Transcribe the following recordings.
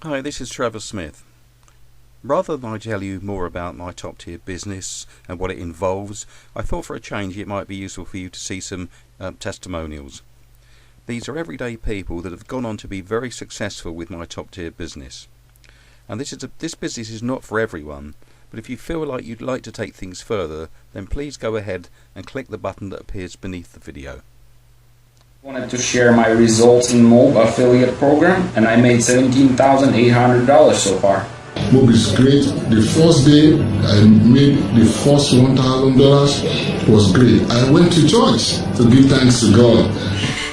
Hi, this is Trevor Smith. Rather than I tell you more about my top tier business and what it involves, I thought for a change it might be useful for you to see some testimonials. These are everyday people that have gone on to be very successful with my top tier business. And this business is not for everyone, but if you feel like you'd like to take things further, then please go ahead and click the button that appears beneath the video. I wanted to share my results in Mob affiliate program, and I made $17,800 so far. Mob is great. The first day I made the first $1,000 was great. I went to church to give thanks to God.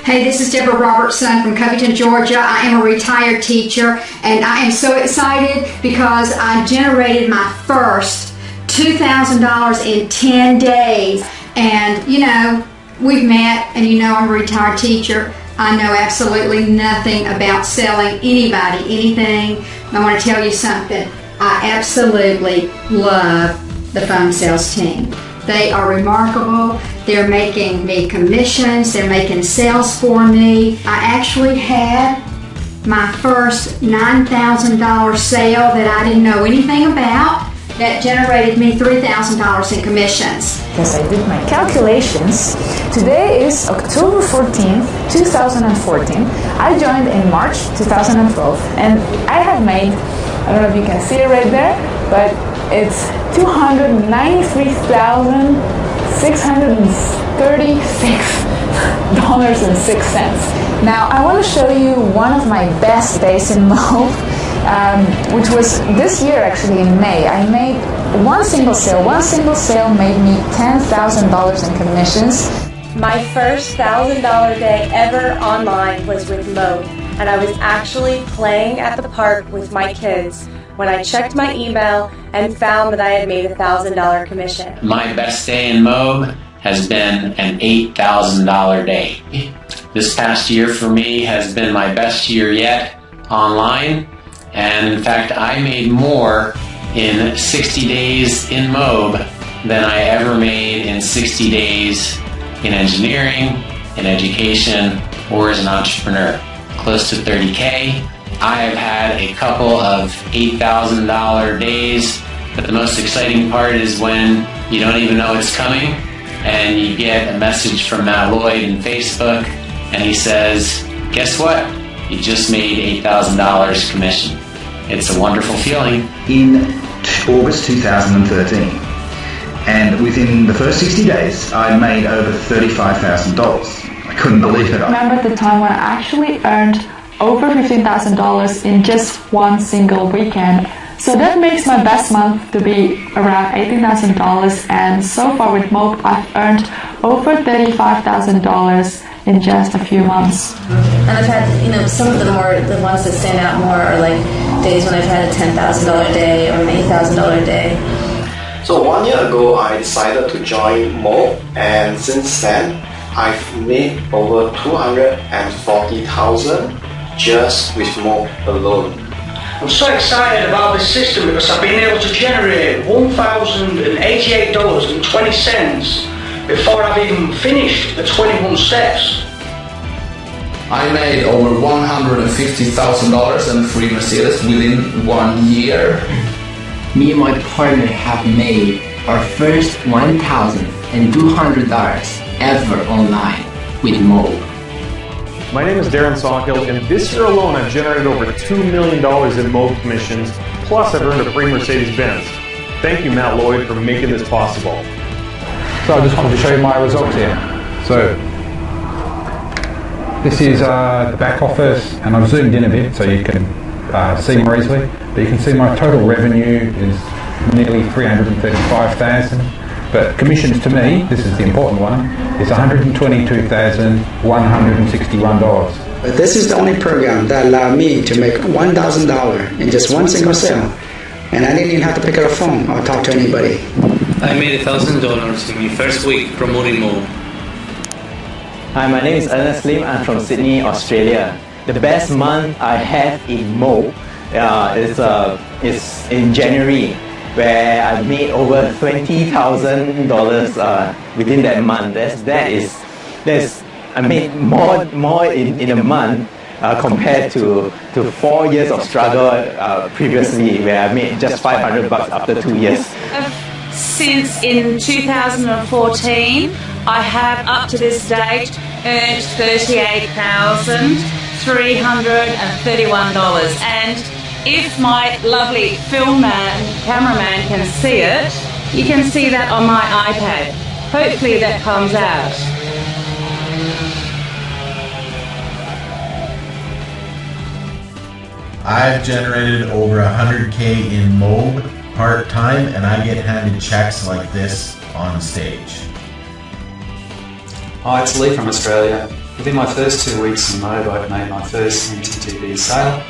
Hey, this is Deborah Robertson from Covington, Georgia. I am a retired teacher, and I am so excited because I generated my first $2,000 in 10 days. And, you know, we've met, and you know I'm a retired teacher. I know absolutely nothing about selling anybody anything. I want to tell you something. I absolutely love the phone sales team. They are remarkable. They're making me commissions. They're making sales for me. I actually had my first $9,000 sale that I didn't know anything about that generated me $3,000 in commissions. Because I did my calculations. Today is October 14th, 2014. I joined in March 2012, and I have made, I don't know if you can see it right there, but it's $293,636.06. Now I want to show you one of my best days in Moab, which was this year actually in May. I made one single sale. One single sale made me $10,000 in commissions. My first $1,000 day ever online was with Moab, and I was actually playing at the park with my kids when I checked my email and found that I had made a $1,000 commission. My best day in Moab has been an $8,000 day. This past year for me has been my best year yet online, and in fact I made more in 60 days in Moab than I ever made in 60 days in engineering, in education, or as an entrepreneur. Close to 30K. I have had a couple of $8,000 days, but the most exciting part is when you don't even know it's coming and you get a message from Matt Lloyd in Facebook and he says, guess what? You just made $8,000 commission. It's a wonderful feeling. In August 2013, and within the first 60 days, I made over $35,000. I couldn't believe it. I remember the time when I actually earned over $15,000 in just one single weekend. So that makes my best month to be around $18,000, and so far with Moab I've earned over $35,000 in just a few months. And I've had, you know, some of them are the ones that stand out more are like days when I've had a $10,000 day or an $8,000 day. So 1 year ago I decided to join Moab, and since then I've made over $240,000 just with Moab alone. I'm so excited about this system because I've been able to generate $1,088.20 before I've even finished the 21 steps. I made over $150,000 in free Mercedes within 1 year. Me and my partner have made our first $1,200 ever online with Moab. My name is Darren Sawkill, and this year alone I've generated over $2 million in Moab commissions, plus I've earned a free Mercedes-Benz. Thank you, Matt Lloyd, for making this possible. So I just wanted to show you my results here. So this is the back office, and I've zoomed in a bit so you can see more easily. But you can see my total revenue is nearly $335,000. But commissions to me, this is the important one, is $122,161. This is the only program that allowed me to make $1,000 in just one single sale. And I didn't even have to pick up a phone or talk to anybody. I made $1,000 in my first week promoting Moab. Hi, my name is Ernest Lim. I'm from Sydney, Australia. The best month I had in Moab is in January, where I made over $20,000 within that month. I made more in a month compared to 4 years of struggle previously, where I made just $500 after 2 years. Since in 2014, I have up to this date earned $38,331, and if my lovely film man, cameraman can see it, you can see that on my iPad. Hopefully that comes out. I've generated over 100K in MOB part-time, and I get handed checks like this on stage. Hi, it's Lee from Australia. Within my first 2 weeks in MOB, I've made my first MTTV sale,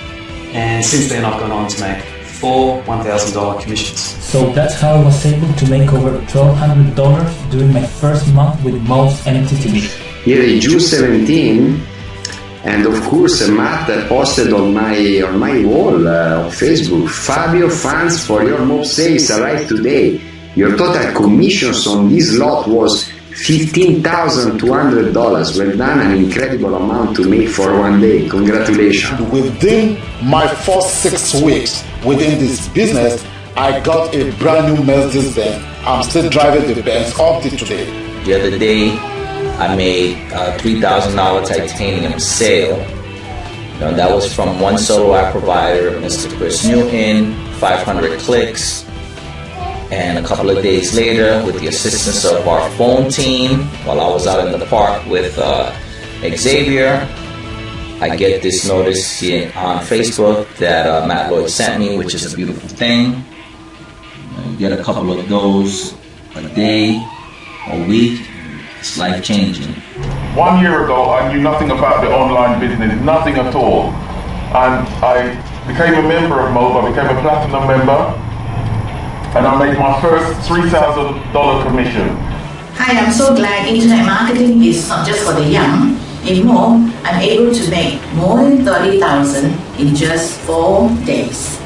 and since then I've gone on to make 4 $1,000 commissions. So that's how I was able to make over $1,200 during my first month with MOB's MTTV. Here is June 17, and of course Matt posted on my wall on Facebook, Fabio, funds for your MOB sales arrived today. Your total commissions on this lot was $15,200. Well done, an incredible amount to make for one day. Congratulations. Within my first 6 weeks within this business, I got a brand new Mercedes-Benz. I'm still driving the Benz up to today. The other day, I made a $3,000 titanium sale. That was from one solo app provider, Mr. Chris Newton, 500 clicks. And a couple of days later, with the assistance of our phone team, while I was out in the park with Xavier, I get this notice here on Facebook that Matt Lloyd sent me, which is a beautiful thing. You get a couple of those a day, a week. It's life-changing. 1 year ago, I knew nothing about the online business, nothing at all. And I became a member of MOB, I became a platinum member, and I made my first $3,000 commission. Hi, I'm so glad internet marketing is not just for the young. In MOB, I'm able to make more than $30,000 in just 4 days.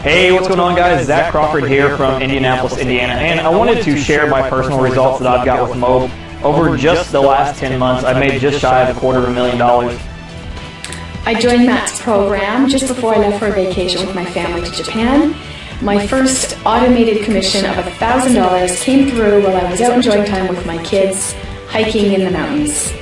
Hey, what's going on, guys? Zach Crawford here from Indianapolis, Indiana, and I wanted to share my personal results that I've got with MOB. Over just the last 10 months, I made just shy of $250,000. I joined Matt's program just before I left for a vacation with my family to Japan. My first automated commission of $1,000 came through while I was out enjoying time with my kids, hiking in the mountains.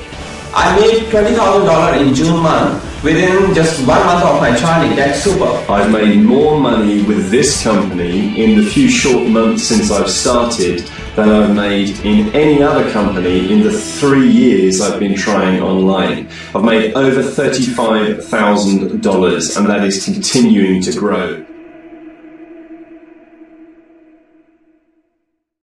I made $20,000 in June month within just 1 month of my training. That's super. I've made more money with this company in the few short months since I've started than I've made in any other company in the 3 years I've been trying online. I've made over $35,000, and that is continuing to grow.